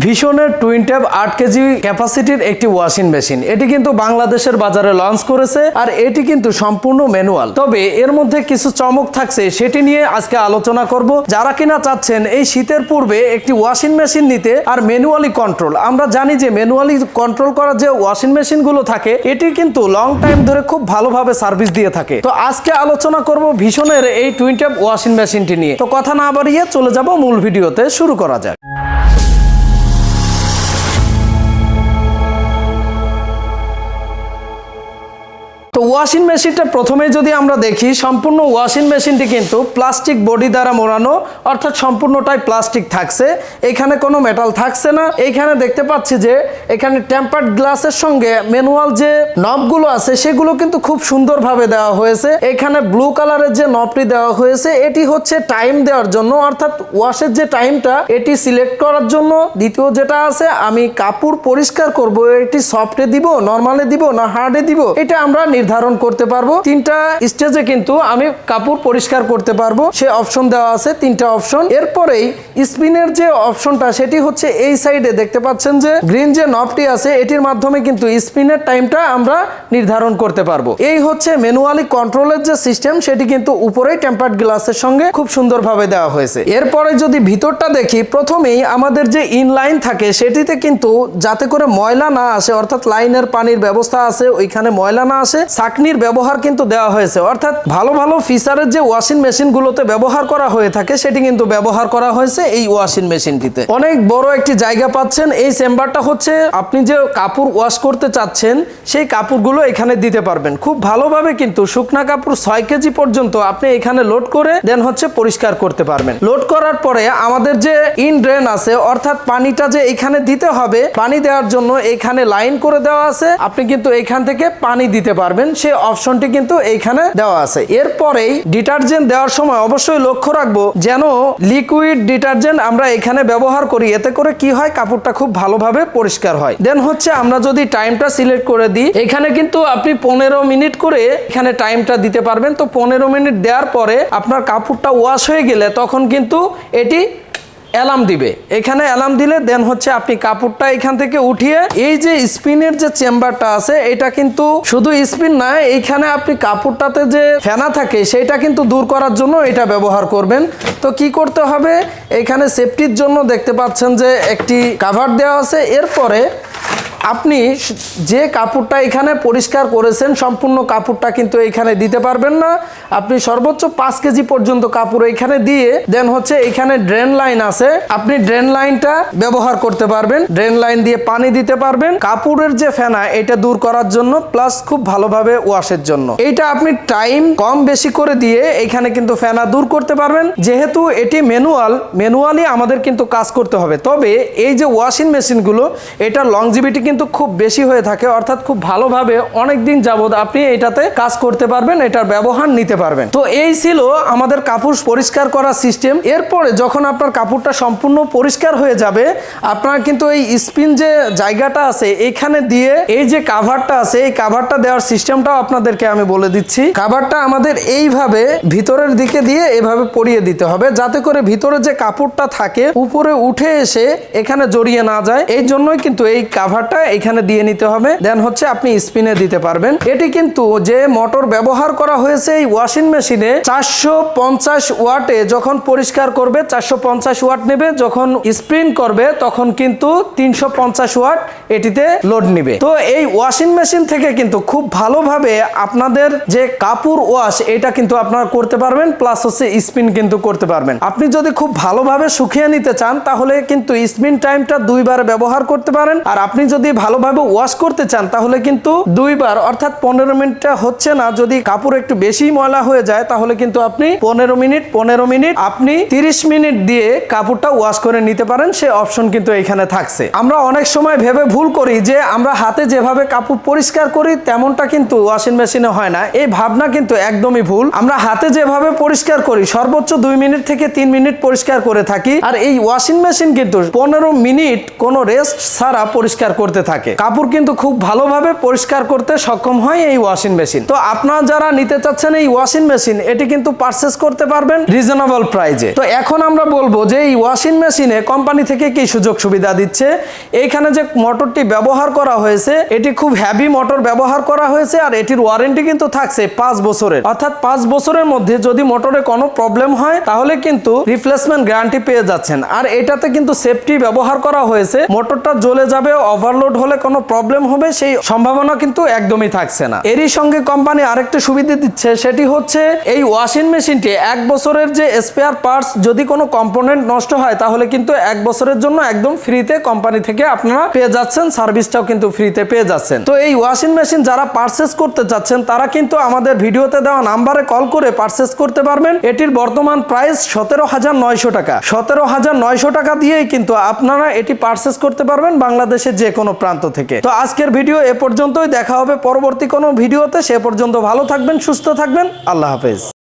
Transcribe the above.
ভিশনের twin tab 8 KG ক্যাপাসিটির একটি washing machine. এটি কিন্তু বাংলাদেশের বাজারে লঞ্চ করেছে আর এটি কিন্তু সম্পূর্ণ ম্যানুয়াল। তবে এর মধ্যে কিছু চমক থাকছে, সেটি নিয়ে আজকে আলোচনা করব। যারা কিনা চাচ্ছেন এই শীতের পূর্বে একটি ওয়াশিং মেশিন নিতে আর ম্যানুয়ালি কন্ট্রোল, আমরা জানি যে ম্যানুয়ালি কন্ট্রোল করার যে ওয়াশিং মেশিন গুলো থাকে এটি কিন্তু লং টাইম ধরে খুব ভালোভাবে সার্ভিস দিয়ে থাকে। তো আজকে আলোচনা করব ভিশনের এই টুইন ট্যাব ওয়াশিং মেশিনটি নিয়ে। তো কথা না বাড়িয়ে চলে যাব মূল ভিডিওতে, শুরু করা যাক। তো ওয়াশিং মেশিনটা প্রথমে যদি আমরা দেখি, সম্পূর্ণ ওয়াশিং মেশিনটি কিন্তু প্লাস্টিক বডি দ্বারা মোড়ানো, অর্থাৎ সম্পূর্ণটাই প্লাস্টিক থাকছে, এখানে কোনো মেটাল থাকছে না। এইখানে দেখতে পাচ্ছি যে এখানে টেম্পার্ড গ্লাসের সঙ্গে ম্যানুয়াল যে নবগুলো আছে সেগুলো কিন্তু খুব সুন্দরভাবে দেওয়া হয়েছে। এখানে ব্লু কালারের যে নবটি দেওয়া হয়েছে এটি হচ্ছে টাইম দেওয়ার জন্য, অর্থাৎ ওয়াশের যে টাইমটা এটি সিলেক্ট করার জন্য। দ্বিতীয় যেটা আছে, আমি কাপড় পরিষ্কার করব, এটি সফটে দিব, নরমালে দিব না হার্ডে দিব, এটা আমরা নির্ধারণ করতে পারবো। তিনটা স্টেজে কিন্তু আমি কাপড় পরিষ্কার করতে পারবো, সে অপশন দেওয়া আছে, তিনটা অপশন। এরপরেই স্পিনের যে অপশনটা সেটি হচ্ছে এই সাইডে দেখতে পাচ্ছেন যে গ্রিন যে নবটি আছে এটির মাধ্যমে কিন্তু স্পিনের টাইমটা আমরা নির্ধারণ করতে পারবো। এই হচ্ছে ম্যানুয়ালি কন্ট্রোলের যে সিস্টেম, সেটি কিন্তু উপরেই টেম্পার্ড গ্লাসের সঙ্গে খুব সুন্দরভাবে দেওয়া হয়েছে। এরপরে যদি ভিতরটা দেখি, প্রথমেই আমাদের যে ইনলাইন থাকে সেটিতে কিন্তু যাতে করে ময়লা না আসে, অর্থাৎ লাইনের পানির ব্যবস্থা আছে, ওইখানে ময়লা না আসে, ছাকনির ব্যবহার কিন্তু দেওয়া হয়েছে। অর্থাৎ ভালো ভালো ফিচারের যে ওয়াশিং মেশিনগুলোতে ব্যবহার করা হয়ে থাকে সেটি কিন্তু ব্যবহার করা হয়েছে এই ওয়াশিং মেশিনটিতে। অনেক বড় একটি জায়গা পাচ্ছেন। এই চেম্বারটা হচ্ছে আপনি যে কাপড় ওয়াশ করতে চাচ্ছেন সেই কাপড়গুলো এখানে দিতে পারবেন খুব ভালোভাবে। কিন্তু শুকনা কাপড় 6 কেজি পর্যন্ত আপনি এখানে লোড করে দেন হচ্ছে পরিষ্কার করতে পারবেন। লোড করার পরে আমাদের যে ইন ড্রেন আছে, অর্থাৎ পানিটা যে এখানে দিতে হবে, পানি দেওয়ার জন্য এখানে লাইন করে দেওয়া আছে, আপনি কিন্তু এখান থেকে পানি দিতে পারবেন, সে অপশনটি কিন্তু এইখানে দেওয়া আছে। এরপরেই ডিটারজেন্ট দেওয়ার সময় অবশ্যই লক্ষ্য রাখবো যেন লিকুইড ডিটারজেন্ট আমরা এখানে ব্যবহার করি, এতে করে কি হয় কাপড়টা খুব ভালোভাবে পরিষ্কার হয়। দেন হচ্ছে আমরা যদি টাইমটা সিলেক্ট করে দিই, এখানে কিন্তু আপনি 15 মিনিট করে এখানে টাইমটা দিতে পারবেন। তো 15 মিনিট দেওয়ার পরে আপনার কাপড়টা ওয়াশ হয়ে গেলে তখন কিন্তু এটি অ্যালার্ম দিবে। এখানে অ্যালার্ম দিলে দেন হচ্ছে আপনি কাপড়টা এখান থেকে উঠিয়ে এই যে স্পিনের যে চেম্বারটা আছে এটা কিন্তু শুধু স্পিন না, এইখানে আপনি কাপড়টাতে যে ফেনা থাকে সেটা কিন্তু দূর করার জন্য এটা ব্যবহার করবেন। তো কি করতে হবে, এখানে সেফটির জন্য দেখতে পাচ্ছেন যে একটি কাভার দেওয়া আছে। এরপরে আপনি যে কাপড়টা এখানে পরিষ্কার করেছেন সম্পূর্ণ কাপড়টা কিন্তু এখানে দিতে পারবেন না, আপনি সর্বোচ্চ 5 কেজি পর্যন্ত কাপড় এখানে দিয়ে দেন হচ্ছে এখানে ড্রেন লাইন আছে, আপনি ড্রেন লাইনটা ব্যবহার করতে পারবেন। ড্রেন লাইন দিয়ে পানি দিতে পারবেন কাপড়ের যে ফেনা এটা দূর করার জন্য, প্লাস খুব ভালোভাবে ওয়াশের জন্য। এইটা আপনি টাইম কম বেশি করে দিয়ে এখানে কিন্তু ফেনা দূর করতে পারবেন। যেহেতু এটি ম্যানুয়ালি আমাদের কিন্তু কাজ করতে হবে। তবে এই যে ওয়াশিং মেশিনগুলো এটার লংজিভিটি কিন্তু খুব বেশি হয়ে থাকে, অর্থাৎ খুব ভালোভাবে অনেক দিন যাবত আপনি এটাতে কাজ করতে পারবেন, এটার ব্যবহার নিতে পারবেন। তো এই ছিল আমাদের কাপড় পরিষ্কার করার সিস্টেম। এরপরে যখন আপনার কাপড়টা সম্পূর্ণ পরিষ্কার হয়ে যাবে, আপনার কিন্তু এই স্পিন যে জায়গাটা আছে এখানে দিয়ে এই যে কাভারটা আছে এই কাভারটা দেওয়ার সিস্টেমটাও আপনাদেরকে আমি বলে দিচ্ছি। কাভারটা আমাদের এইভাবে ভিতরের দিকে দিয়ে এভাবে পরিয়ে দিতে হবে, যাতে করে ভিতরে যে কাপড়টা থাকে উপরে উঠে এসে এখানে জড়িয়ে না যায়। এই জন্যই কিন্তু এই কাভারটা এখানে দিয়ে নিতে হবে, দেন হচ্ছে আপনি স্পিনে দিতে পারবেন। এটি কিন্তু যে মোটর ব্যবহার করা হয়েছে এই ওয়াশিং মেশিনে 450 ওয়াটে যখন পরিষ্কার করবে 450 ওয়াট নেবে, যখন স্পিন করবে তখন কিন্তু 350 ওয়াট এটিতে লোড নেবে। তো এই ওয়াশিং মেশিন থেকে কিন্তু খুব ভালোভাবে আপনাদের যে কাপড় ওয়াশ এটা কিন্তু আপনারা করতে পারবেন, প্লাস হচ্ছে স্পিন কিন্তু করতে পারবেন। আপনি যদি খুব ভালোভাবে শুকিয়ে নিতে চান তাহলে কিন্তু স্পিন টাইমটা 2 বার ব্যবহার করতে পারেন, আর আপনি যদি ভালোভাবে ওয়াশ করতে চান তাহলে কিন্তু 2 বার, অর্থাৎ 15 মিনিটটা হচ্ছে না, যদি কাপড় একটু বেশি ময়লা হয়ে যায় তাহলে কিন্তু আপনি 15 মিনিট আপনি 30 মিনিট দিয়ে কাপড়টা ওয়াশ করে নিতে পারেন, সে অপশন কিন্তু এখানে থাকছে। আমরা অনেক সময় ভেবে ভুল করি যে আমরা হাতে যেভাবে কাপড় পরিষ্কার করি তেমনটা কিন্তু ওয়াশিং মেশিনে হয় না। এই ভাবনা কিন্তু একদমই ভুল। আমরা হাতে যেভাবে পরিষ্কার করি সর্বোচ্চ 2 মিনিট থেকে 3 মিনিট পরিষ্কার করে থাকি, আর এই ওয়াশিং মেশিন কিন্তু 15 মিনিট কোনো রেস্ট ছাড়া পরিষ্কার করতে হতে থাকে, কাপড় কিন্তু খুব ভালোভাবে পরিষ্কার করতে সক্ষম হয় এই ওয়াশিং মেশিন। তো আপনারা যারা নিতে চাচ্ছেন এই ওয়াশিং মেশিন, এটি কিন্তু পারচেস করতে পারবেন রিজনেবল প্রাইজে। তো এখন আমরা বলবো যে এই ওয়াশিং মেশিনে কোম্পানি থেকে কি সুযোগ সুবিধা দিচ্ছে। এইখানে যে মোটরটি ব্যবহার করা হয়েছে, এটি খুব হেভি মোটর ব্যবহার করা হয়েছে, আর এটির ওয়ারেন্টি কিন্তু থাকছে 5 বছরের, অর্থাৎ 5 বছরের মধ্যে যদি মোটরে কোনো প্রবলেম হয় তাহলে কিন্তু রিপ্লেসমেন্ট গ্যারান্টি পেয়ে যাচ্ছেন। আর এটাতে কিন্তু সেফটি ব্যবহার করা হয়েছে, মোটরটা জ্বলে যাবে, ওভারলোড হলে কোনো প্রবলেম হবে সেই সম্ভাবনা কিন্তু একদমই থাকছে না। এরই সঙ্গে কোম্পানি আরেকটা সুবিধা দিচ্ছে, সেটি হচ্ছে এই ওয়াশিং মেশিনটি 1 বছরের যে স্পেয়ার পার্টস যদি কোনো কম্পোনেন্ট নষ্ট হয় তাহলে কিন্তু 1 বছরের জন্য একদম ফ্রিতে কোম্পানি থেকে আপনারা পেয়ে যাচ্ছেন, সার্ভিসটাও কিন্তু ফ্রিতে পেয়ে যাচ্ছেন। তো এই ওয়াশিং মেশিন যারা পারচেস করতে চাচ্ছেন তারা কিন্তু আমাদের ভিডিওতে দেওয়া নাম্বারে কল করে পারচেস করতে পারবেন। এটির বর্তমান প্রাইস 17,900 টাকা। 17,900 টাকা দিয়েই কিন্তু আপনারা এটি পারচেস করতে পারবেন বাংলাদেশের যে কোনো প্রান্ত থেকে। তো আজকের ভিডিও এ পর্যন্তই, দেখা হবে পরবর্তী কোনো ভিডিওতে। সে পর্যন্ত ভালো থাকবেন, সুস্থ থাকবেন, আল্লাহ হাফেজ।